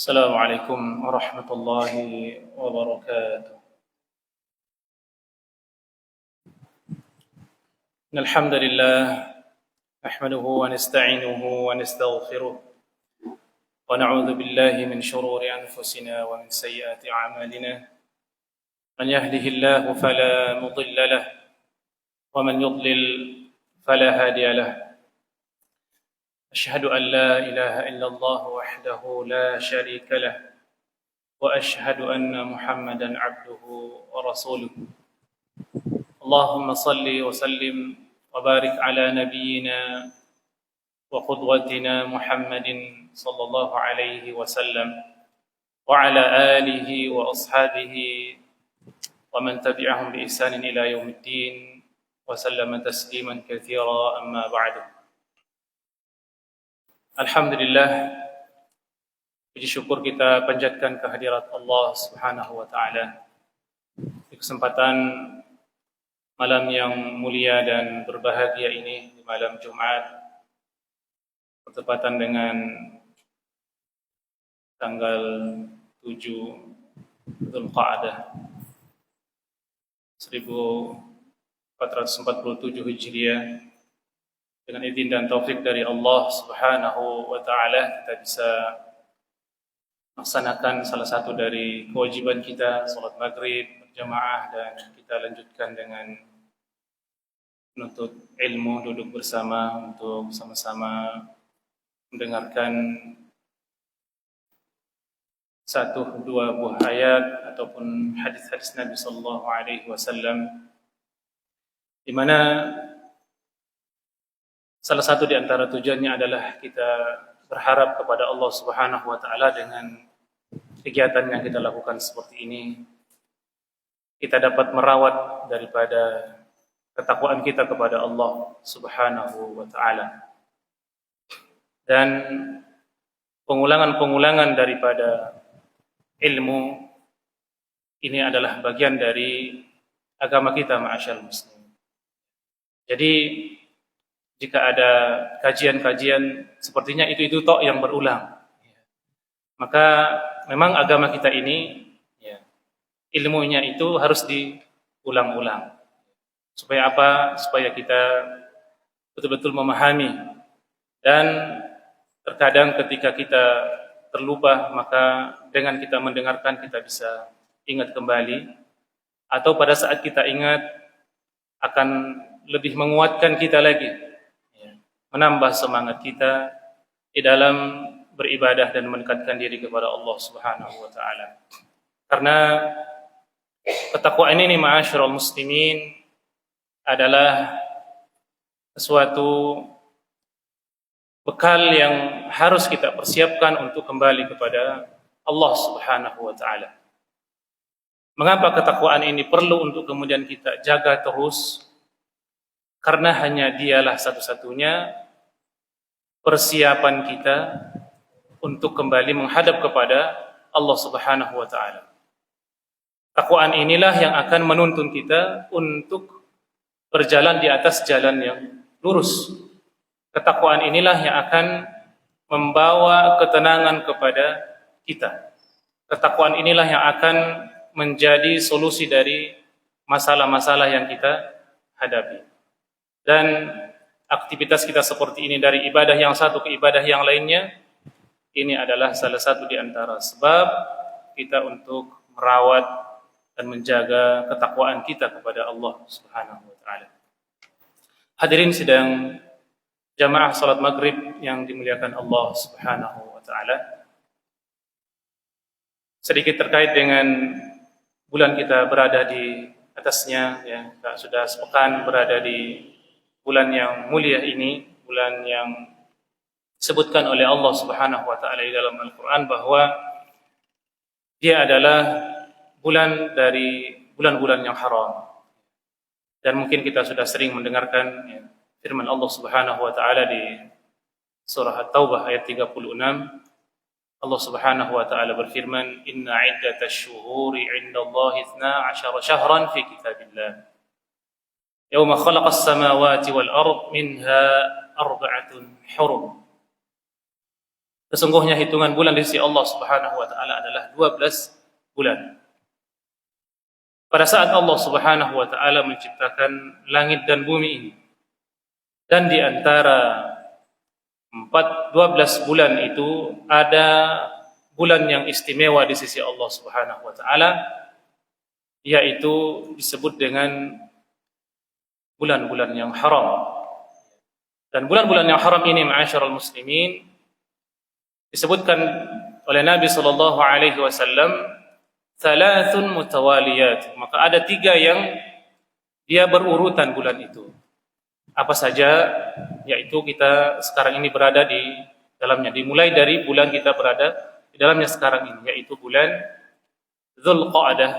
السلام عليكم ورحمة الله وبركاته. إن الحمد لله نحمده ونستعينه ونستغفره ونعوذ بالله من شرور أنفسنا ومن سيئات أعمالنا. من يهده الله فلا مضل له ومن يضلل فلا هادي له. أشهد أن لا إله إلا الله وحده لا شريك له وأشهد أن محمدا عبده ورسوله. اللهم صل وسلم وبارك على نبينا وقدوتنا محمد صلى الله عليه وسلم وعلى آله وأصحابه ومن تبعهم بإحسان إلى يوم الدين وسلم تسليما كثيرا. أما بعد. Alhamdulillah, puji syukur kita panjatkan kehadirat Allah Subhanahu wa taala. Di kesempatan malam yang mulia dan berbahagia ini, di malam Jumat bertepatan dengan tanggal 7 Dzulqa'dah 1447 Hijriah. Dengan izin dan taufik dari Allah Subhanahu wa taala, kita bisa melaksanakan salah satu dari kewajiban kita, salat maghrib berjamaah, dan kita lanjutkan dengan menuntut ilmu, duduk bersama untuk sama-sama mendengarkan satu dua buah ayat ataupun hadis-hadis Nabi sallallahu alaihi wasallam, di mana salah satu di antara tujuannya adalah kita berharap kepada Allah Subhanahu wa taala dengan kegiatan yang kita lakukan seperti ini, kita dapat merawat daripada ketakwaan kita kepada Allah Subhanahu wa taala. Dan pengulangan-pengulangan daripada ilmu ini adalah bagian dari agama kita, ma'asyal muslim. Jadi jika ada kajian-kajian sepertinya itu tok yang berulang, maka memang agama kita ini ilmunya itu harus diulang-ulang. Supaya apa? Supaya kita betul-betul memahami. Dan terkadang ketika kita terlupa, maka dengan kita mendengarkan kita bisa ingat kembali, atau pada saat kita ingat akan lebih menguatkan kita lagi, menambah semangat kita di dalam beribadah dan mendekatkan diri kepada Allah Subhanahu wa taala. Karena ketakwaan ini, ma'asyiral muslimin, adalah sesuatu bekal yang harus kita persiapkan untuk kembali kepada Allah Subhanahu wa taala. Mengapa ketakwaan ini perlu untuk kemudian kita jaga terus? Karena hanya dialah satu-satunya persiapan kita untuk kembali menghadap kepada Allah Subhanahu wa taala. Takwaan inilah yang akan menuntun kita untuk berjalan di atas jalan yang lurus. Ketakwaan inilah yang akan membawa ketenangan kepada kita. Ketakwaan inilah yang akan menjadi solusi dari masalah-masalah yang kita hadapi. Dan aktivitas kita seperti ini, dari ibadah yang satu ke ibadah yang lainnya, ini adalah salah satu di antara sebab kita untuk merawat dan menjaga ketakwaan kita kepada Allah Subhanahu wa taala. Hadirin sidang jamaah salat maghrib yang dimuliakan Allah Subhanahu wa taala. Sedikit terkait dengan bulan kita berada di atasnya, kita sudah sepekan berada di bulan yang mulia ini, bulan yang disebutkan oleh Allah Subhanahu wa taala di dalam Al-Qur'an bahwa dia adalah bulan dari bulan-bulan yang haram. Dan mungkin kita sudah sering mendengarkan firman Allah Subhanahu wa taala di surah At-Taubah ayat 36. Allah Subhanahu wa taala berfirman, "Inna 'iddatash syuhuri 'indallahi 12 syahran fi kitabillah. Yauma khalaqas samawati wal ard minha arba'atun hurum." Sesungguhnya hitungan bulan di sisi Allah Subhanahu wa taala adalah 12 bulan. Pada saat Allah Subhanahu wa taala menciptakan langit dan bumi ini, dan di antara 12 bulan itu ada bulan yang istimewa di sisi Allah Subhanahu wa taala, yaitu disebut dengan bulan-bulan yang haram. Dan bulan-bulan yang haram ini, ma'asyiral muslimin, disebutkan oleh Nabi sallallahu alaihi wasallam thalathun mutawaliyat. Maka ada 3 yang dia berurutan bulan itu. Apa saja? Yaitu kita sekarang ini berada di dalamnya. Dimulai dari bulan kita berada di dalamnya sekarang ini, yaitu bulan Dzulqa'dah,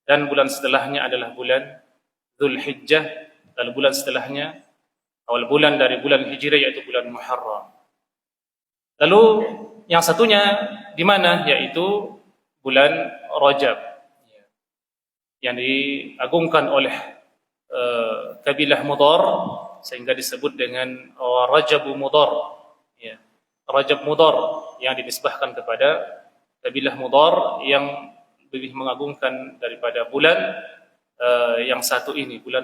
dan bulan setelahnya adalah bulan Dzulhijjah, lalu bulan setelahnya awal bulan dari bulan Hijriah yaitu bulan Muharram. Lalu yang satunya di mana? Yaitu bulan Rajab, yang diagungkan oleh kabilah Mudhar sehingga disebut dengan Rajabu Mudhar. Ya. Rajab Mudhar yang dinisbahkan kepada kabilah Mudhar yang lebih mengagungkan daripada bulan yang satu ini, bulan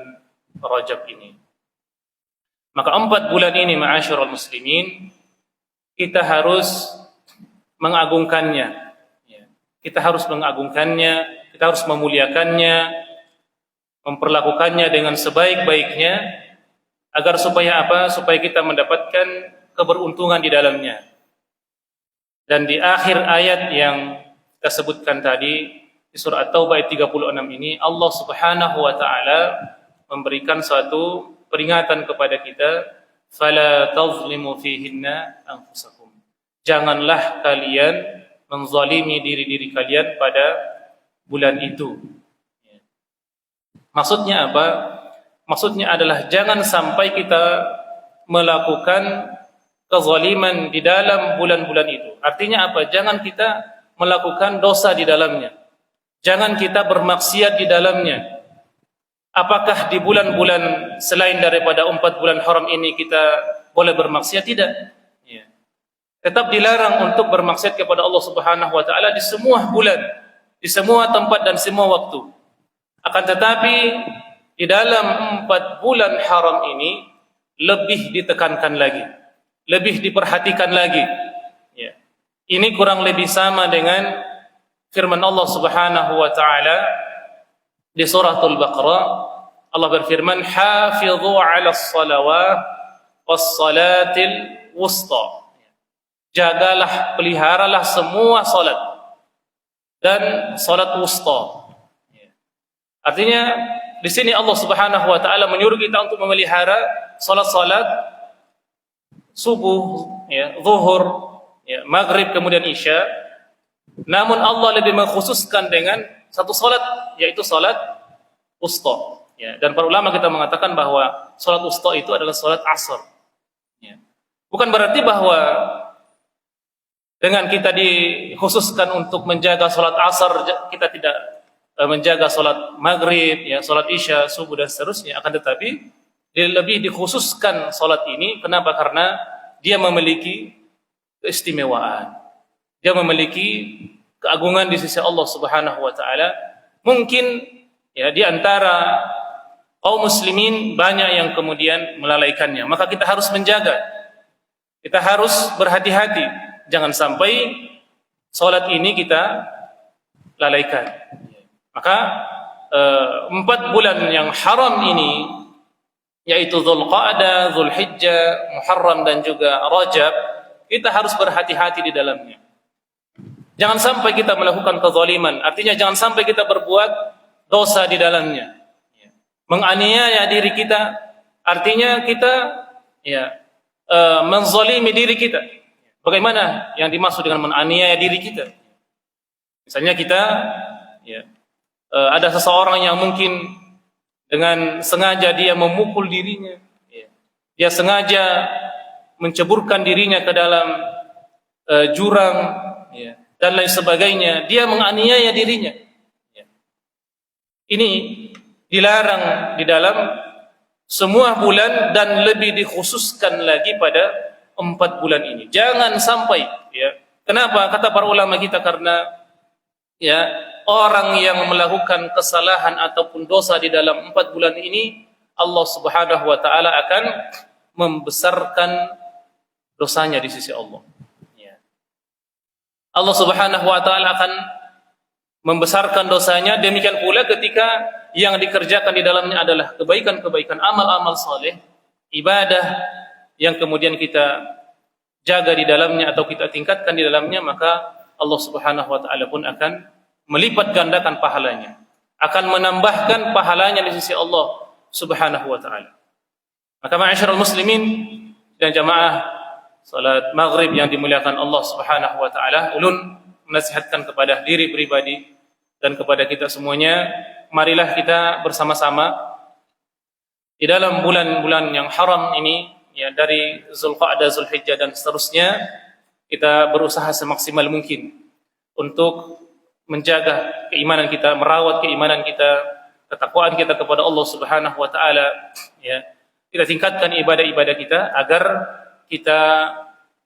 Rajab ini. Maka 4 bulan ini, ma'asyiral muslimin, kita harus mengagungkannya. Kita harus mengagungkannya, kita harus memuliakannya, memperlakukannya dengan sebaik-baiknya, agar supaya apa? Supaya kita mendapatkan keberuntungan di dalamnya. Dan di akhir ayat yang kita sebutkan tadi, di surah At-Taubah ayat 36 ini, Allah Subhanahu wa taala memberikan suatu peringatan kepada kita, fala tazlimu fihinna anfusakum. Janganlah kalian menzalimi diri-diri kalian pada bulan itu. Maksudnya apa? Maksudnya adalah jangan sampai kita melakukan kezaliman di dalam bulan-bulan itu. Artinya apa? Jangan kita melakukan dosa di dalamnya. Jangan kita bermaksiat di dalamnya. Apakah di bulan-bulan selain daripada 4 bulan haram ini kita boleh bermaksiat? Tidak. Ya. Tetap dilarang untuk bermaksiat kepada Allah Subhanahu wa taala di semua bulan, di semua tempat dan semua waktu. Akan tetapi di dalam 4 bulan haram ini lebih ditekankan lagi, lebih diperhatikan lagi. Ya. Ini kurang lebih sama dengan firman Allah Subhanahu wa taala di suratul Baqarah. Allah berfirman, "Hafidhu 'alas salawat was-salatil wusta." Jagalah, peliharalah semua salat dan salat wusta. Artinya di sini Allah Subhanahu wa taala menyuruh kita untuk memelihara salat-salat subuh, ya, zuhur, ya, maghrib kemudian isya. Namun Allah lebih mengkhususkan dengan satu salat, yaitu salat wusta. Ya, dan para ulama kita mengatakan bahwa salat wusta itu adalah salat asar. Ya. Bukan berarti bahwa dengan kita dikhususkan untuk menjaga salat asar kita tidak menjaga salat maghrib, ya, salat isya, subuh dan seterusnya. Akan tetapi lebih dikhususkan salat ini. Kenapa? Karena dia memiliki keistimewaan. Dia memiliki keagungan di sisi Allah Subhanahu wa taala. Mungkin ya di antara kaum muslimin banyak yang kemudian melalaikannya. Maka kita harus menjaga. Kita harus berhati-hati. Jangan sampai salat ini kita lalaikan. Maka 4 bulan yang haram ini, yaitu Dzulqa'dah, Dzulhijjah, Muharram dan juga Rajab, kita harus berhati-hati di dalamnya. Jangan sampai kita melakukan kezaliman. Artinya jangan sampai kita berbuat dosa di dalamnya. Menganiaya diri kita, artinya kita menzalimi diri kita. Bagaimana yang dimaksud dengan menganiaya diri kita? Misalnya kita ada seseorang yang mungkin dengan sengaja dia memukul dirinya, dia sengaja menceburkan dirinya ke dalam jurang, dan lain sebagainya. Dia menganiaya dirinya. Ini dilarang di dalam semua bulan dan lebih dikhususkan lagi pada 4 bulan ini. Jangan sampai ya. Kenapa? Kata para ulama kita, karena ya, orang yang melakukan kesalahan ataupun dosa di dalam 4 bulan ini, Allah Subhanahu wa taala akan membesarkan dosanya di sisi Allah. Ya. Allah Subhanahu wa taala akan membesarkan dosanya, demikian pula ketika yang dikerjakan di dalamnya adalah kebaikan-kebaikan, amal-amal saleh, ibadah yang kemudian kita jaga di dalamnya atau kita tingkatkan di dalamnya, maka Allah Subhanahu wa taala pun akan melipat gandakan pahalanya, akan menambahkan pahalanya di sisi Allah Subhanahu wa taala. Maka ma'asyiral muslimin dan jamaah salat maghrib yang dimuliakan Allah Subhanahu wa taala, ulun menasihatkan kepada diri pribadi dan kepada kita semuanya, marilah kita bersama-sama di dalam bulan-bulan yang haram ini, ya, dari Zulqa'dah, Zulhijjah dan seterusnya, kita berusaha semaksimal mungkin untuk menjaga keimanan kita, merawat keimanan kita, ketakwaan kita kepada Allah Subhanahu wa taala, ya. Kita tingkatkan ibadah-ibadah kita agar kita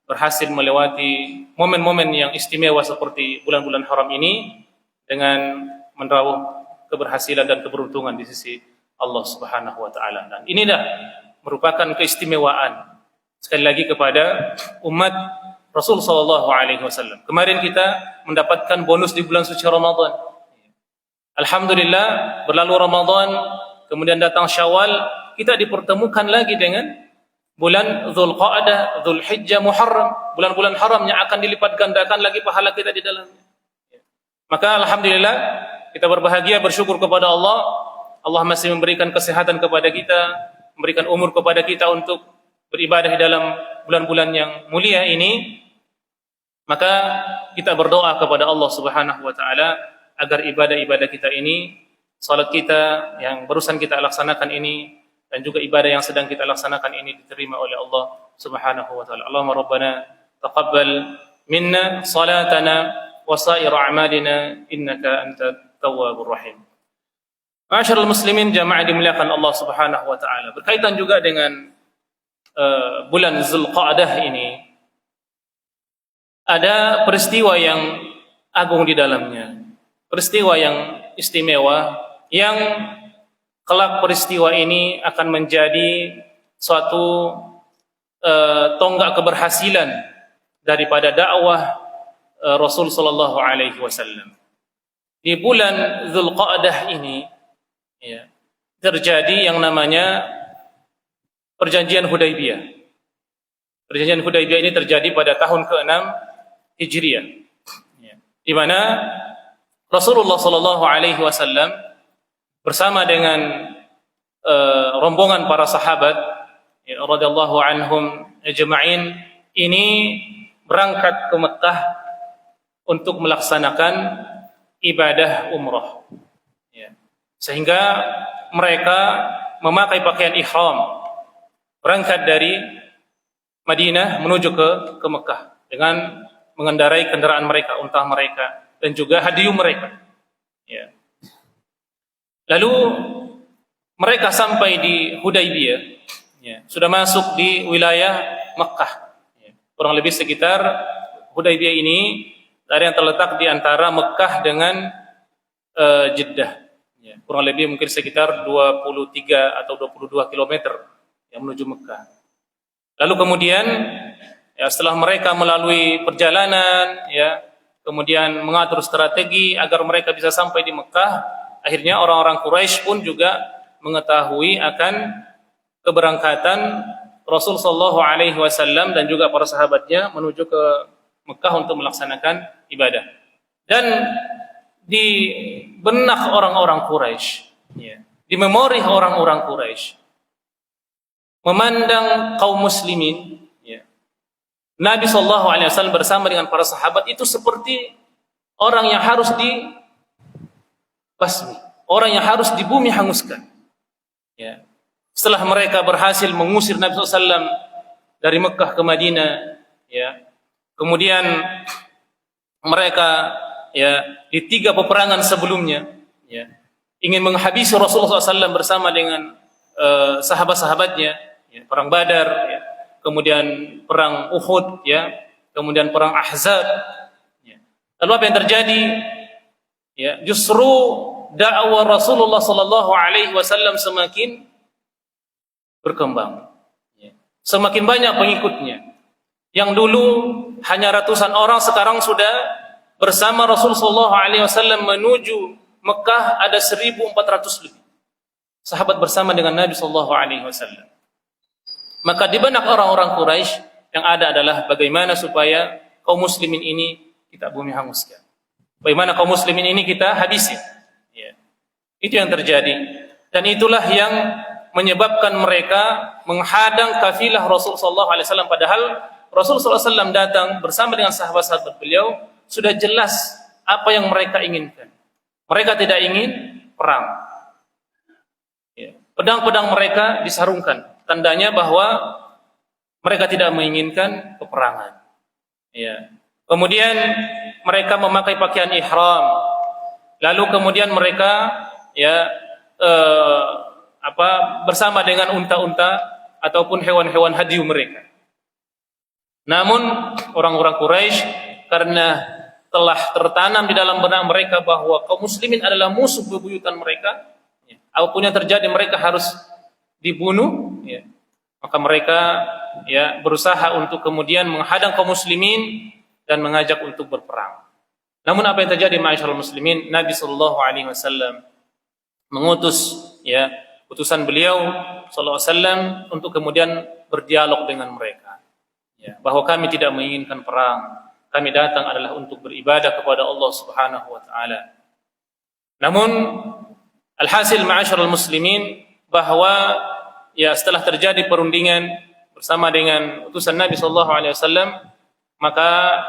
berhasil melewati momen-momen yang istimewa seperti bulan-bulan haram ini dengan meraup keberhasilan dan keberuntungan di sisi Allah Subhanahu wa taala. Dan inilah merupakan keistimewaan sekali lagi kepada umat Rasul sallallahu alaihi wasallam. Kemarin kita mendapatkan bonus di bulan suci Ramadan. Alhamdulillah, berlalu Ramadan, kemudian datang Syawal, kita dipertemukan lagi dengan bulan Zulqa'dah, Zulhijjah, Muharram, bulan-bulan haram yang akan dilipat gandakan lagi pahala kita di dalamnya. Maka alhamdulillah, kita berbahagia, bersyukur kepada Allah. Allah masih memberikan kesehatan kepada kita, memberikan umur kepada kita untuk beribadah di dalam bulan-bulan yang mulia ini. Maka kita berdoa kepada Allah Subhanahu wa taala agar ibadah-ibadah kita ini, salat kita yang barusan kita laksanakan ini, dan juga ibadah yang sedang kita laksanakan ini diterima oleh Allah Subhanahu wa taala. Allahumma rabbana taqabbal minna salatana wa sa'ir a'malina innaka antat tawwabur rahim. Ma'asyiral muslimin jamaah dimuliakan Allah Subhanahu wa taala. Berkaitan juga dengan bulan Zulqa'dah ini, ada peristiwa yang agung di dalamnya, peristiwa yang istimewa, yang kelak peristiwa ini akan menjadi suatu tonggak keberhasilan daripada dakwah Rasul sallallahu alaihi wasallam. Di bulan Zulqa'dah ini, ya, terjadi yang namanya perjanjian Hudaybiyah. Perjanjian Hudaybiyah ini terjadi pada tahun ke-6 Hijriah, ya, di mana Rasulullah sallallahu alaihi wasallam bersama dengan rombongan para sahabat, ya, radhiyallahu anhum ajma'in, ini berangkat ke Mekah untuk melaksanakan ibadah umrah, ya. Sehingga mereka memakai pakaian ihram, berangkat dari Madinah menuju ke Mekah dengan mengendarai kendaraan mereka, unta mereka, dan juga hadiyu mereka, ya. Lalu mereka sampai di Hudaybiyah, ya, sudah masuk di wilayah Mekah, ya. Kurang lebih sekitar Hudaybiyah ini dari yang terletak di antara Mekah dengan Jeddah, ya. Kurang lebih mungkin sekitar 23 atau 22 kilometer yang menuju Mekah. Lalu kemudian, ya, setelah mereka melalui perjalanan, ya, kemudian mengatur strategi agar mereka bisa sampai di Mekah, akhirnya orang-orang Quraisy pun juga mengetahui akan keberangkatan Rasul sallallahu alaihi wasallam dan juga para sahabatnya menuju ke Mekah untuk melaksanakan ibadah. Dan di benak orang-orang Quraisy, ya, di memori orang-orang Quraisy, memandang kaum muslimin, ya, Nabi sallallahu alaihi wasallam bersama dengan para sahabat itu seperti orang yang harus dibasmi, orang yang harus di bumi hanguskan, ya. Setelah mereka berhasil mengusir Nabi SAW dari Mekah ke Madinah, ya, kemudian mereka, ya, di 3 peperangan sebelumnya, ya, ingin menghabisi Rasulullah SAW bersama dengan sahabat-sahabatnya, ya, perang Badar, ya, kemudian perang Uhud, ya, kemudian perang Ahzab. Ya. Lalu apa yang terjadi? Ya, justru dakwah Rasulullah sallallahu alaihi wasallam semakin berkembang. Ya. Semakin banyak pengikutnya. Yang dulu hanya ratusan orang, sekarang sudah bersama Rasulullah sallallahu alaihi wasallam menuju Mekah ada 1.400 lebih. Sahabat bersama dengan Nabi sallallahu alaihi wasallam. Maka di benak orang-orang Quraisy yang ada adalah bagaimana supaya kaum muslimin ini kita bumi hanguskan. Bagaimana kaum muslimin ini kita habisi. Ya. Itu yang terjadi. Dan itulah yang menyebabkan mereka menghadang kafilah Rasulullah sallallahu alaihi wasallam, padahal Rasulullah sallallahu alaihi wasallam datang bersama dengan sahabat-sahabat beliau, sudah jelas apa yang mereka inginkan. Mereka tidak ingin perang. Ya. Pedang-pedang mereka disarungkan, tandanya bahwa mereka tidak menginginkan peperangan. Ya. Kemudian mereka memakai pakaian ihram. Lalu kemudian mereka bersama dengan unta-unta ataupun hewan-hewan hadiu mereka. Namun orang-orang Quraisy karena telah tertanam di dalam benak mereka bahwa kaum muslimin adalah musuh bebuyutan mereka, apapun yang terjadi mereka harus dibunuh, ya. Maka mereka berusaha untuk kemudian menghadang kaum muslimin dan mengajak untuk berperang. Namun apa yang terjadi ma'asyiral muslimin? Nabi sallallahu alaihi wasallam mengutus utusan beliau sallallahu alaihi wasallam untuk kemudian berdialog dengan mereka. Ya, bahwa kami tidak menginginkan perang. Kami datang adalah untuk beribadah kepada Allah Subhanahu wa taala. Namun alhasil ma'asyiral muslimin bahwa setelah terjadi perundingan bersama dengan utusan Nabi sallallahu alaihi wasallam, maka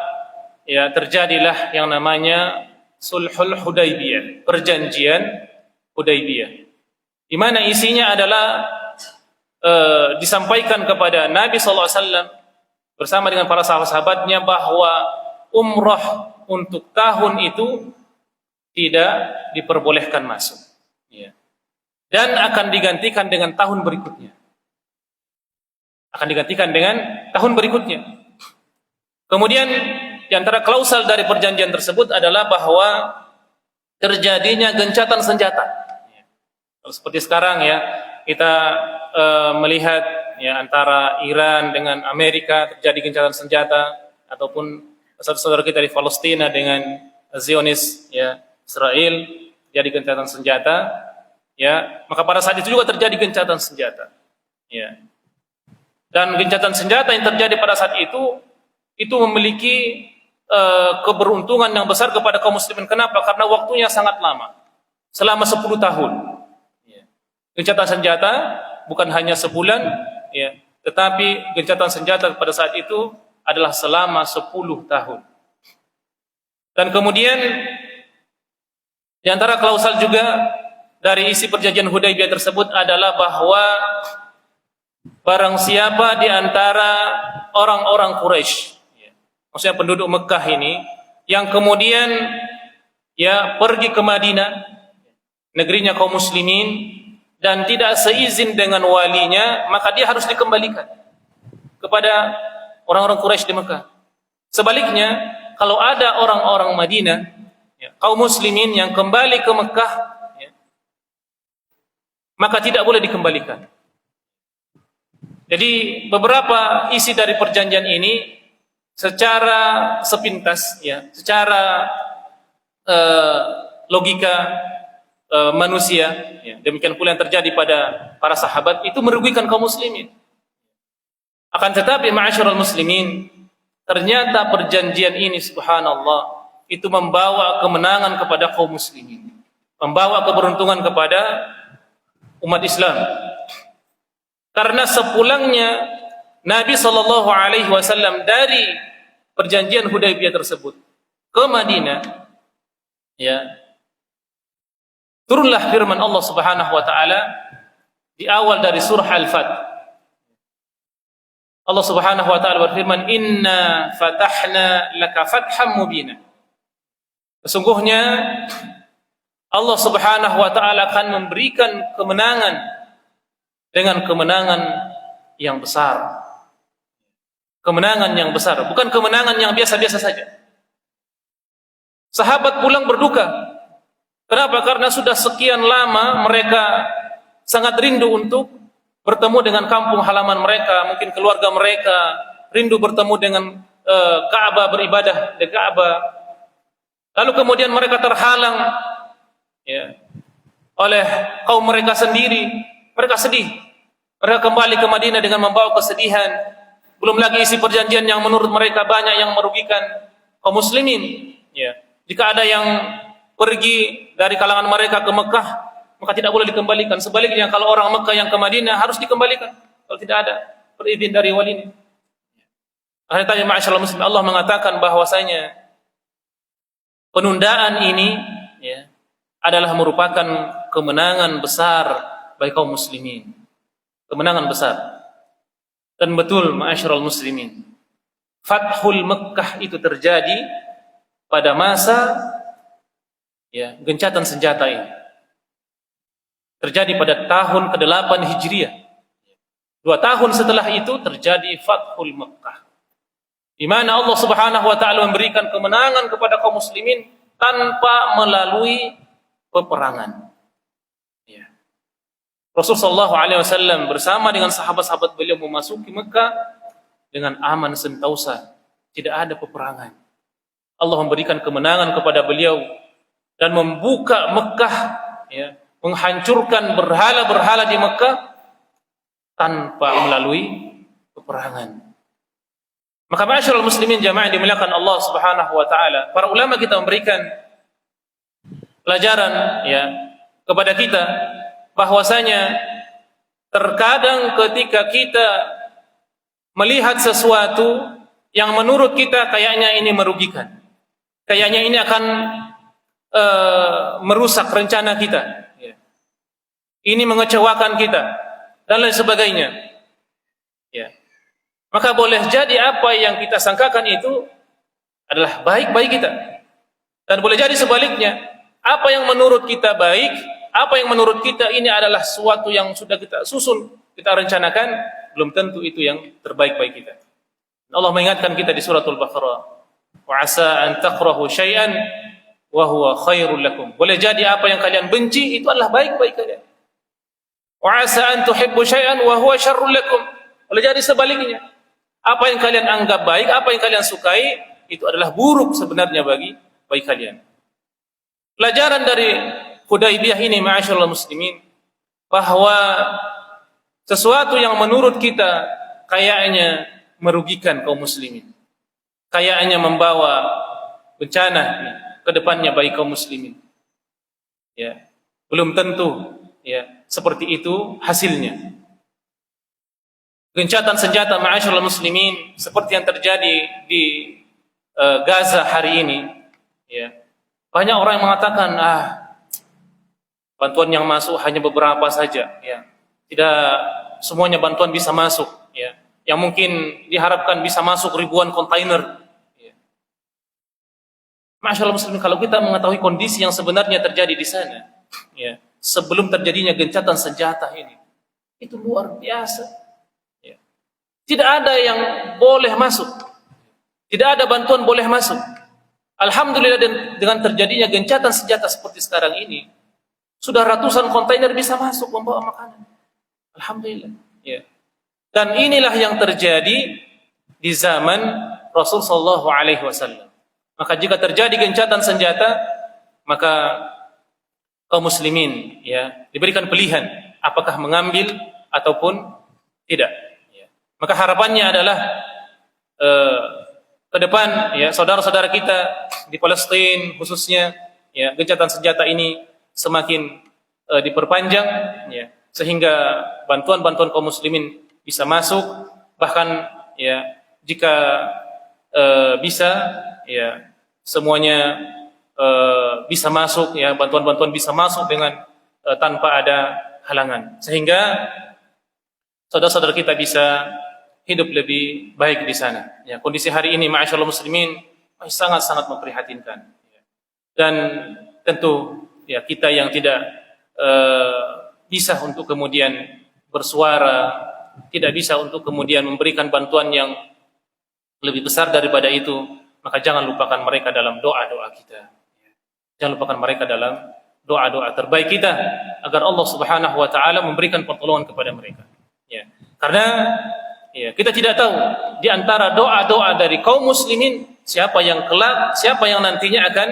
terjadilah yang namanya Sulhul Hudaybiyah, perjanjian Hudaybiyah, di mana isinya adalah disampaikan kepada Nabi sallallahu alaihi wasallam bersama dengan para sahabat-sahabatnya bahwa umrah untuk tahun itu tidak diperbolehkan masuk, dan akan digantikan dengan tahun berikutnya. Akan digantikan dengan tahun berikutnya. Kemudian di antara klausal dari perjanjian tersebut adalah bahwa terjadinya gencatan senjata. Seperti sekarang kita melihat antara Iran dengan Amerika terjadi gencatan senjata, ataupun saudara kita di Palestina dengan Zionis Israel terjadi gencatan senjata, maka pada saat itu juga terjadi gencatan senjata. Dan gencatan senjata yang terjadi pada saat itu memiliki keberuntungan yang besar kepada kaum muslimin. Kenapa? Karena waktunya sangat lama, selama 10 tahun. Gencatan senjata bukan hanya sebulan, tetapi gencatan senjata pada saat itu adalah selama 10 tahun. Dan kemudian di antara klausal juga dari isi perjanjian Hudaybiyah tersebut adalah bahwa barang siapa di antara orang-orang Quraisy, maksudnya penduduk Mekah ini, yang kemudian pergi ke Madinah, negerinya kaum muslimin, dan tidak seizin dengan walinya, maka dia harus dikembalikan kepada orang-orang Quraisy di Mekah. Sebaliknya, kalau ada orang-orang Madinah, kaum muslimin yang kembali ke Mekah, maka tidak boleh dikembalikan. Jadi beberapa isi dari perjanjian ini secara sepintas, secara logika manusia, demikian pula yang terjadi pada para sahabat, itu merugikan kaum muslimin. Akan tetapi ma'asyiral muslimin, ternyata perjanjian ini subhanallah itu membawa kemenangan kepada kaum muslimin, membawa keberuntungan kepada umat Islam. Karena sepulangnya Nabi sallallahu alaihi wasallam dari perjanjian Hudaybiyah tersebut ke Madinah, turunlah firman Allah Subhanahu wa taala di awal dari surah Al-Fath. Allah Subhanahu wa taala berfirman, "Inna fatahna laka fatham mubina." Sesungguhnya Allah Subhanahu wa taala akan memberikan kemenangan dengan kemenangan yang besar. kemenangan yang besar, bukan kemenangan yang biasa-biasa saja. Sahabat pulang berduka. Kenapa? Karena sudah sekian lama mereka sangat rindu untuk bertemu dengan kampung halaman mereka, mungkin keluarga mereka, rindu bertemu dengan Ka'bah, beribadah di Ka'bah. Lalu kemudian mereka terhalang ya, oleh kaum mereka sendiri. Mereka sedih. Mereka kembali ke Madinah dengan membawa kesedihan. Belum lagi isi perjanjian yang menurut mereka banyak yang merugikan kaum muslimin. Ya. Jika ada yang pergi dari kalangan mereka ke Mekah, maka tidak boleh dikembalikan. Sebaliknya kalau orang Mekah yang ke Madinah harus dikembalikan kalau tidak ada berizin dari walinya. Akhirnya tanya ma'asyiral muslimin, Allah mengatakan bahwasanya penundaan ini ya, adalah merupakan kemenangan besar bagi kaum muslimin. Kemenangan besar. Dan betul ma'asyiral muslimin, Fathul Mekkah itu terjadi pada masa ya, gencatan senjata ini. Terjadi pada tahun ke-8 Hijriah. 2 tahun setelah itu terjadi Fathul Mekkah, di mana Allah Subhanahu wa taala memberikan kemenangan kepada kaum muslimin tanpa melalui peperangan. Ya. Rasulullah sallallahu alaihi wasallam bersama dengan sahabat-sahabat beliau memasuki Mekah dengan aman sentosa, tidak ada peperangan. Allah memberikan kemenangan kepada beliau dan membuka Mekah ya, menghancurkan berhala-berhala di Mekah tanpa melalui peperangan. Maka ma'asyiral muslimin jamaah yang dimuliakan Allah Subhanahu wa taala, para ulama kita memberikan pelajaran ya kepada kita bahwasanya terkadang ketika kita melihat sesuatu yang menurut kita kayaknya ini merugikan, kayaknya ini akan merusak rencana kita ya, ini mengecewakan kita dan lain sebagainya ya, maka boleh jadi apa yang kita sangkakan itu adalah baik bagi kita. Dan boleh jadi sebaliknya, apa yang menurut kita baik, apa yang menurut kita ini adalah sesuatu yang sudah kita susun, kita rencanakan, belum tentu itu yang terbaik bagi kita. Allah mengingatkan kita di suratul Baqarah, wa asa an takrahu syai'an wa huwa khairul lakum. Boleh jadi apa yang kalian benci itu adalah baik bagi kalian. Wa asa an tuhibbu syai'an wa huwa syarrul lakum. Boleh jadi sebaliknya. Apa yang kalian anggap baik, apa yang kalian sukai, itu adalah buruk sebenarnya bagi kalian. Pelajaran dari Hudaybiyah ini, ma'asyiral muslimin, bahwa sesuatu yang menurut kita kayaknya merugikan kaum muslimin, kayaknya membawa bencana ke depannya bagi kaum muslimin, ya, belum tentu ya seperti itu hasilnya. Gencatan senjata ma'asyiral muslimin seperti yang terjadi di Gaza hari ini ya. Banyak orang yang mengatakan bantuan yang masuk hanya beberapa saja ya. Tidak semuanya bantuan bisa masuk ya. Yang mungkin diharapkan bisa masuk ribuan kontainer ya. Ma'asyiral muslimin, kalau kita mengetahui kondisi yang sebenarnya terjadi di sana ya, sebelum terjadinya gencatan senjata ini, itu luar biasa. Tidak ada yang boleh masuk. Tidak ada bantuan boleh masuk. Alhamdulillah dengan terjadinya gencatan senjata seperti sekarang ini, sudah ratusan kontainer bisa masuk membawa makanan. Alhamdulillah. Ya. Dan inilah yang terjadi di zaman Rasul sallallahu alaihi wasallam. Maka jika terjadi gencatan senjata, maka kaum muslimin ya diberikan pilihan apakah mengambil ataupun tidak. Maka harapannya adalah ke depan ya saudara-saudara kita di Palestina khususnya ya gencatan senjata ini semakin diperpanjang ya sehingga bantuan-bantuan kaum muslimin bisa masuk, bahkan ya jika bisa ya semuanya bisa masuk ya, bantuan-bantuan bisa masuk dengan tanpa ada halangan sehingga saudara-saudara kita bisa hidup lebih baik di sana. Ya, kondisi hari ini, ma'asyiral muslimin, sangat-sangat memprihatinkan. Dan tentu, ya kita yang tidak bisa untuk kemudian bersuara, tidak bisa untuk kemudian memberikan bantuan yang lebih besar daripada itu, maka jangan lupakan mereka dalam doa-doa kita. Jangan lupakan mereka dalam doa-doa terbaik kita agar Allah Subhanahu wa taala memberikan pertolongan kepada mereka. Ya. Karena kita tidak tahu di antara doa-doa dari kaum muslimin siapa yang kelak, siapa yang nantinya akan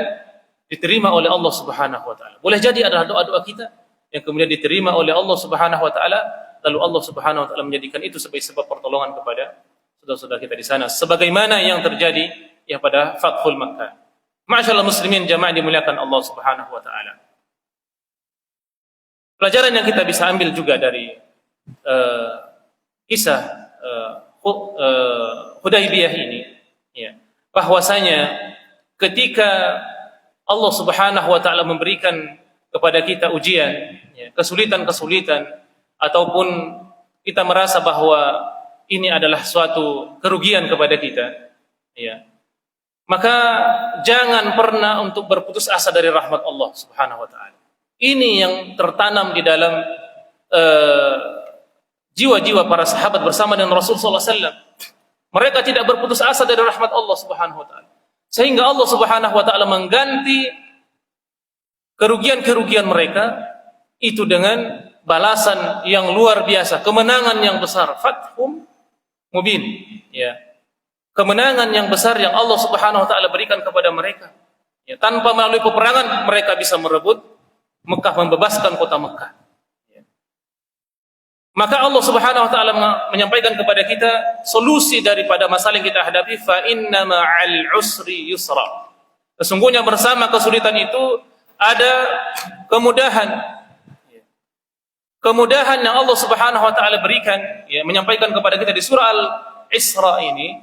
diterima oleh Allah Subhanahu wa taala. Boleh jadi adalah doa-doa kita yang kemudian diterima oleh Allah Subhanahu wa taala, lalu Allah Subhanahu wa taala menjadikan itu sebagai sebab pertolongan kepada saudara-saudara kita di sana, sebagaimana yang terjadi pada Fathul Makkah. Ma'asyiral muslimin jamaah dimuliakan Allah Subhanahu wa taala. Pelajaran yang kita bisa ambil juga dari kisah Hudaybiyah ini, bahwasanya ketika Allah Subhanahu wa taala memberikan kepada kita ujian, kesulitan-kesulitan, ataupun kita merasa bahwa ini adalah suatu kerugian kepada kita, maka jangan pernah untuk berputus asa dari rahmat Allah Subhanahu wa taala. Ini yang tertanam di dalam jiwa-jiwa para sahabat bersama dengan Rasul sallallahu alaihi wasallam. Mereka tidak berputus asa dari rahmat Allah Subhanahu wa taala. Sehingga Allah Subhanahu wa taala mengganti kerugian-kerugian mereka itu dengan balasan yang luar biasa, kemenangan yang besar, fathum mubin, kemenangan yang besar yang Allah Subhanahu wa taala berikan kepada mereka. Tanpa melalui peperangan mereka bisa merebut Mekah, membebaskan kota Mekah. Maka Allah Subhanahu wa taala menyampaikan kepada kita solusi daripada masalah yang kita hadapi, fa inna ma'al usri yusra. Sesungguhnya bersama kesulitan itu ada kemudahan. Kemudahan yang Allah Subhanahu wa taala berikan, menyampaikan kepada kita di surah Al-Isra ini,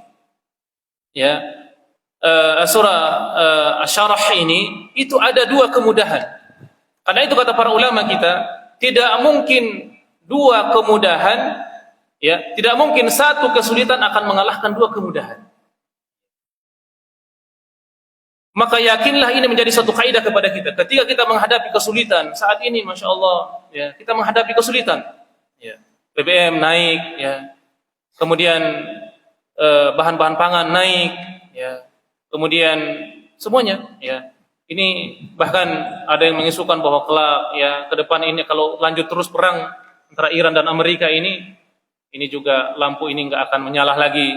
surah Asy-Syarah ini, itu ada dua kemudahan. Karena itu kata para ulama kita, tidak mungkin dua kemudahan, tidak mungkin satu kesulitan akan mengalahkan dua kemudahan. Maka yakinlah ini menjadi suatu kaidah kepada kita. Ketika kita menghadapi kesulitan saat ini, masya Allah, kita menghadapi kesulitan, BBM naik, kemudian bahan-bahan pangan naik, kemudian semuanya, ini bahkan ada yang mengisukan bahwa kelak, ke depan ini kalau lanjut terus perang antara Iran dan Amerika ini juga lampu ini nggak akan menyala lagi,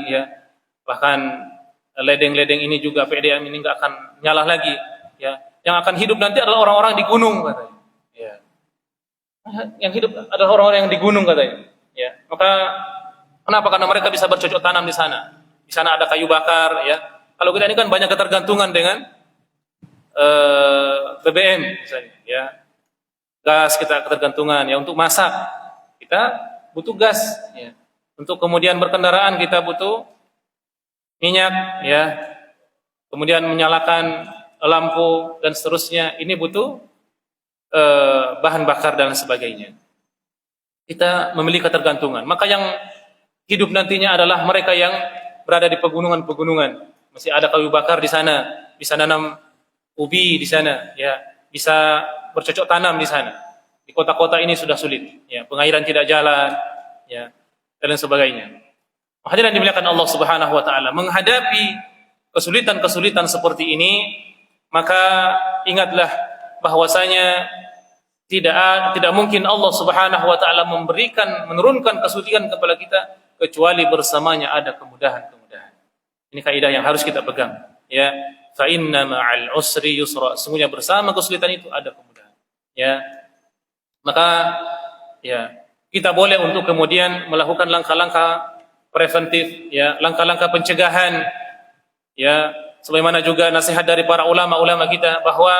bahkan ledeng-ledeng ini juga PDAM ini nggak akan nyala lagi, yang akan hidup nanti adalah orang-orang di gunung katanya, yang hidup adalah orang-orang yang di gunung katanya, maka kenapa? Karena mereka bisa bercocok tanam di sana ada kayu bakar, kalau kita ini kan banyak ketergantungan dengan BBM misalnya, gas kita ketergantungan, untuk masak kita butuh gas, untuk kemudian berkendaraan kita butuh minyak, kemudian menyalakan lampu dan seterusnya, ini butuh bahan bakar dan sebagainya. Kita memiliki ketergantungan. Maka yang hidup nantinya adalah mereka yang berada di pegunungan-pegunungan, masih ada kayu bakar di sana, bisa nanam ubi di sana, bisa bercocok tanam di sana. Di kota-kota ini sudah sulit, pengairan tidak jalan, dan lain sebagainya. Hadirin dimuliakan Allah Subhanahu wa taala, menghadapi kesulitan-kesulitan seperti ini, maka ingatlah bahwasanya tidak mungkin Allah Subhanahu wa taala menurunkan kesulitan kepada kita kecuali bersamanya ada kemudahan-kemudahan. Ini kaidah yang harus kita pegang, fa inna ma'al usri yusra. Sesungguhnya bersama kesulitan itu ada kemudahan, Maka kita boleh untuk kemudian melakukan langkah-langkah preventif, langkah-langkah pencegahan, sebagaimana juga nasihat dari para ulama-ulama kita bahwa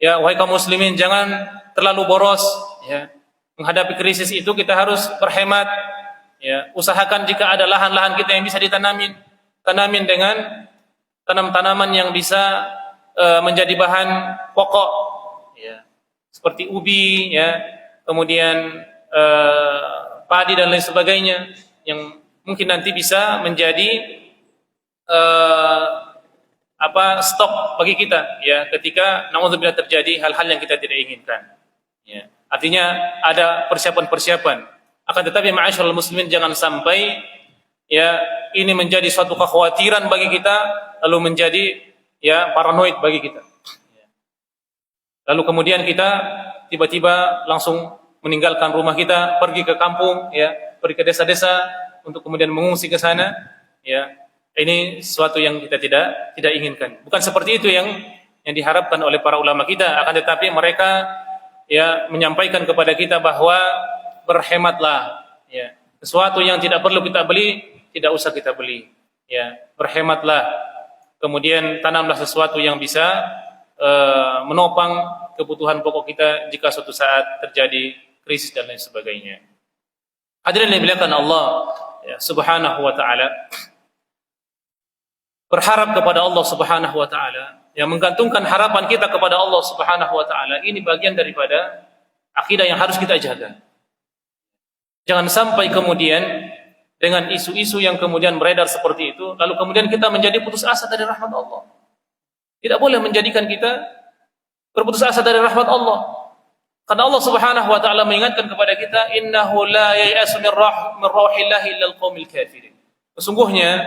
wahai kaum muslimin, jangan terlalu boros, menghadapi krisis itu kita harus berhemat, usahakan jika ada lahan-lahan kita yang bisa tanamin dengan tanam-tanaman yang bisa menjadi bahan pokok, seperti ubi, kemudian padi dan lain sebagainya, yang mungkin nanti bisa menjadi stok bagi kita, ketika naudzubillah terjadi hal-hal yang kita tidak inginkan. Artinya ada persiapan-persiapan. Akan tetapi ma'asyiral muslimin, jangan sampai ya ini menjadi suatu kekhawatiran bagi kita, lalu menjadi ya paranoid bagi kita. Lalu kemudian kita tiba-tiba langsung meninggalkan rumah kita, pergi ke kampung, ya, pergi ke desa-desa untuk kemudian mengungsi ke sana, ya. Ini sesuatu yang kita tidak inginkan. Bukan seperti itu yang diharapkan oleh para ulama kita, akan tetapi mereka ya menyampaikan kepada kita bahwa berhematlah, ya. Sesuatu yang tidak perlu kita beli, tidak usah kita beli, ya. Berhematlah. Kemudian tanamlah sesuatu yang bisa menopang kebutuhan pokok kita jika suatu saat terjadi krisis dan lain sebagainya. Hadirin yang dimuliakan Allah, ya, Subhanahu wa taala. Berharap kepada Allah Subhanahu wa taala, yang menggantungkan harapan kita kepada Allah Subhanahu wa taala, ini bagian daripada akidah yang harus kita jaga. Jangan sampai kemudian dengan isu-isu yang kemudian beredar seperti itu, lalu kemudian kita menjadi putus asa dari rahmat Allah. Tidak boleh menjadikan kita berputus asa dari rahmat Allah. Karena Allah Subhanahu wa taala mengingatkan kepada kita, innahu la yai'asu min rauhillahi illal qaumil kafirin. Sesungguhnya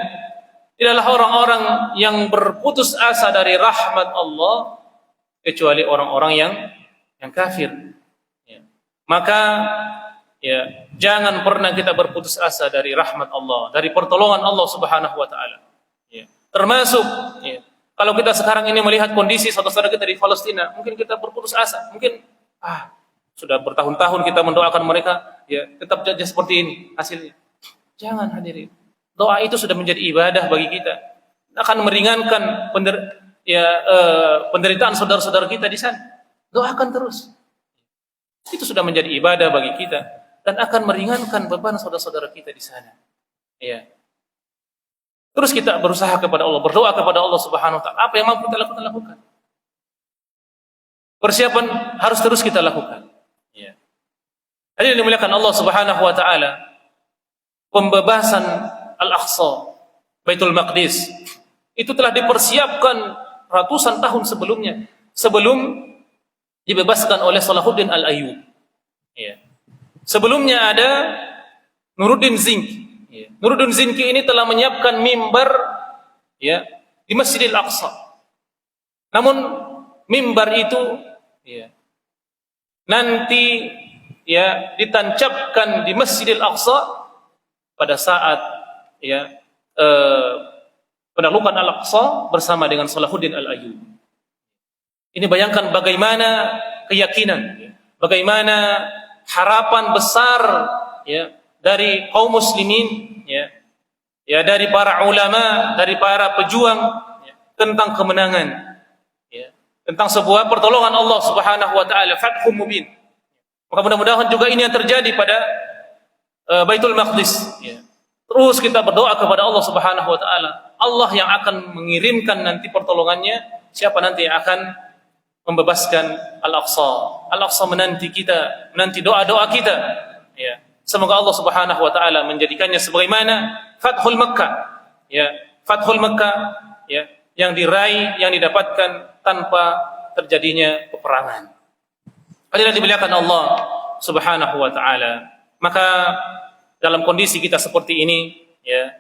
tidaklah orang-orang yang berputus asa dari rahmat Allah kecuali orang-orang yang kafir. Ya. Maka ya, jangan pernah kita berputus asa dari rahmat Allah, dari pertolongan Allah Subhanahu wa taala. Ya. Termasuk ya, kalau kita sekarang ini melihat kondisi saudara-saudara kita di Palestina, mungkin kita berputus asa, mungkin sudah bertahun-tahun kita mendoakan mereka, ya tetap saja seperti ini hasilnya. Jangan hadirin. Doa itu sudah menjadi ibadah bagi kita, akan meringankan penderitaan saudara-saudara kita di sana. Doakan terus. Itu sudah menjadi ibadah bagi kita dan akan meringankan beban saudara-saudara kita di sana. Ya. Terus kita berusaha kepada Allah, berdoa kepada Allah Subhanahu wa taala. Apa yang mampu kita lakukan? Persiapan harus terus kita lakukan. Ya. Hadirin dimuliakan Allah Subhanahu wa taala, pembebasan Al-Aqsa, Baitul Maqdis, itu telah dipersiapkan ratusan tahun sebelumnya, sebelum dibebaskan oleh Salahuddin Al-Ayyub. Ya. Sebelumnya ada Nuruddin Zinki. Ya. Nuruddin Zinki ini telah menyiapkan mimbar, ya, di Masjidil Aqsa. Namun mimbar itu ya, nanti ya ditancapkan di Masjidil Aqsa pada saat ya penaklukan Al-Aqsa bersama dengan Salahuddin Al-Ayyub. Ini bayangkan bagaimana keyakinan, bagaimana harapan besar ya dari kaum muslimin, ya dari para ulama, dari para pejuang ya, tentang kemenangan, ya, tentang sebuah pertolongan Allah Subhanahu wa taala, fathum mubin. Maka mudah-mudahan juga ini yang terjadi pada Baitul Maqdis, ya. Terus kita berdoa kepada Allah Subhanahu wa taala. Allah yang akan mengirimkan nanti pertolongannya, siapa nanti yang akan membebaskan Al-Aqsa. Al-Aqsa menanti kita, menanti doa-doa kita. Ya. Semoga Allah Subhanahu wa taala menjadikannya sebagaimana Fathul Makkah. Ya, Fathul Makkah ya, yang diraih, yang didapatkan tanpa terjadinya peperangan. Hadirin dimuliakan Allah Subhanahu wa taala. Maka dalam kondisi kita seperti ini, ya,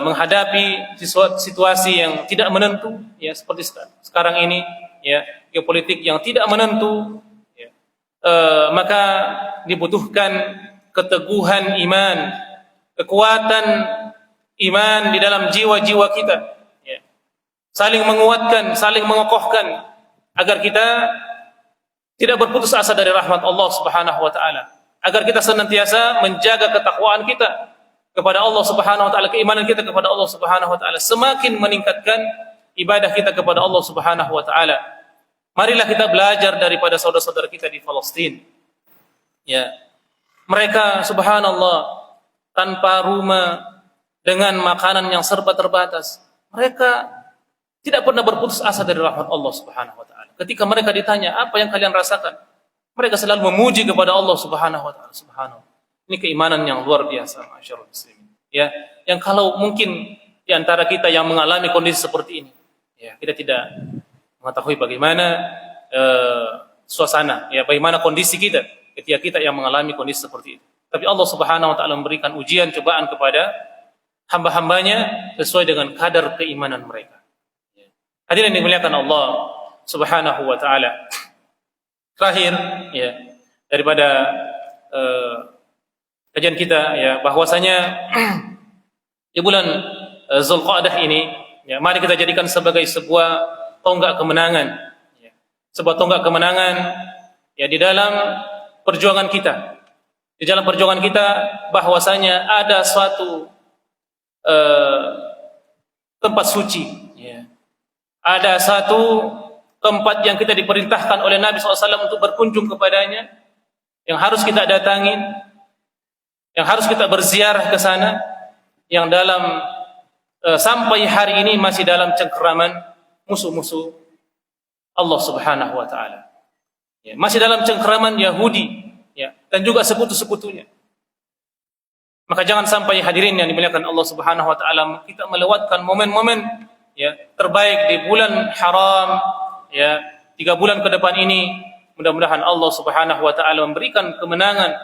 menghadapi situasi yang tidak menentu, ya, seperti sekarang ini, ya, geopolitik yang tidak menentu, ya, maka dibutuhkan keteguhan iman, kekuatan iman di dalam jiwa-jiwa kita, ya, saling menguatkan, saling mengokohkan agar kita tidak berputus asa dari rahmat Allah Subhanahu wa taala. Agar kita senantiasa menjaga ketakwaan kita kepada Allah Subhanahu wa taala, keimanan kita kepada Allah Subhanahu wa taala, semakin meningkatkan ibadah kita kepada Allah Subhanahu wa taala. Marilah kita belajar daripada saudara-saudara kita di Palestina. Ya. Mereka subhanallah tanpa rumah, dengan makanan yang serba terbatas. Mereka tidak pernah berputus asa dari rahmat Allah Subhanahu wa taala. Ketika mereka ditanya, "Apa yang kalian rasakan?" Mereka selalu memuji kepada Allah Subhanahu wa taala. Subhanallah. Ini keimanan yang luar biasa, masyaallah muslimin. Ya, yang kalau mungkin di antara kita yang mengalami kondisi seperti ini, ya, kita tidak mengetahui bagaimana suasana, ya, bagaimana kondisi kita ketika kita yang mengalami kondisi seperti itu. Tapi Allah Subhanahu wa taala memberikan ujian, cobaan kepada hamba-hambanya sesuai dengan kadar keimanan mereka. Hadirin yang dimuliakan Allah Subhanahu wa taala. Terakhir ya daripada kajian kita ya bahwasanya di bulan Zulqa'dah ini ya mari kita jadikan sebagai sebuah tonggak kemenangan ya. Sebuah tonggak kemenangan ya di dalam perjuangan kita. Di dalam perjuangan kita bahwasanya ada suatu tempat suci ya. Ada satu tempat yang kita diperintahkan oleh Nabi SAW untuk berkunjung kepadanya, yang harus kita datangin, yang harus kita berziarah ke sana, yang dalam sampai hari ini masih dalam cengkeraman musuh-musuh Allah Subhanahu wa taala. Ya, masih dalam cengkeraman Yahudi ya, dan juga sekutu-sekutunya. Maka jangan sampai hadirin yang dimuliakan Allah Subhanahu wa taala kita melewatkan momen-momen ya terbaik di bulan haram ya 3 bulan ke depan ini. Mudah-mudahan Allah Subhanahu wa taala memberikan kemenangan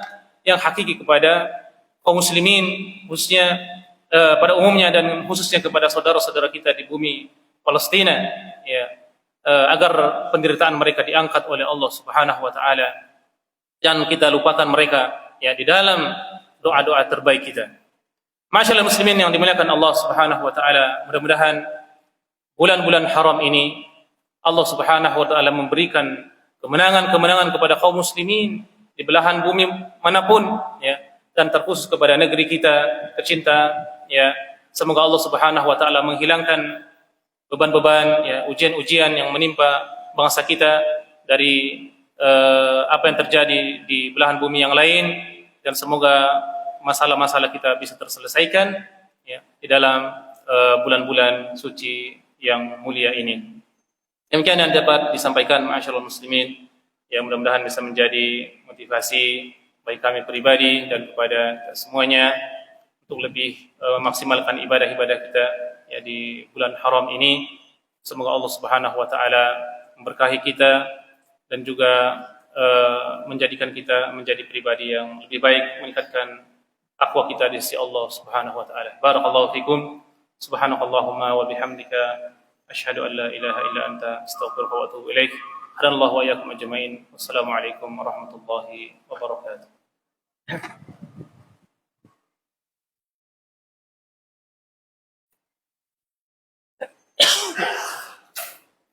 yang hakiki kepada kaum muslimin khususnya pada umumnya dan khususnya kepada saudara-saudara kita di bumi Palestina ya agar penderitaan mereka diangkat oleh Allah Subhanahu wa taala. Jangan kita lupakan mereka ya di dalam doa-doa terbaik kita. Masyaallah muslimin yang dimuliakan Allah Subhanahu wa taala, mudah-mudahan bulan-bulan haram ini Allah Subhanahu wa taala memberikan kemenangan-kemenangan kepada kaum muslimin di belahan bumi manapun ya dan terkhusus kepada negeri kita tercinta ya. Semoga Allah Subhanahu wa taala menghilangkan beban-beban ya ujian-ujian yang menimpa bangsa kita dari apa yang terjadi di belahan bumi yang lain, dan semoga masalah-masalah kita bisa terselesaikan ya di dalam bulan-bulan suci yang mulia ini. Demikian yang dapat disampaikan ma'asyiral muslimin ya, mudah-mudahan bisa menjadi motivasi bagi kami pribadi dan kepada semuanya untuk lebih memaksimalkan ibadah-ibadah kita ya di bulan haram ini. Semoga Allah Subhanahu wa taala memberkahi kita dan juga menjadikan kita menjadi pribadi yang lebih baik, meningkatkan takwa kita di sisi Allah Subhanahu wa taala. Barakallahu fikum. Subhanakallahumma wa bihamdika asyhadu an la ilaha illa anta astaghfiruka wa atubu ilaik. Hadanallahu wa iyyakum ajmain. Wassalamu alaikum warahmatullahi wabarakatuh.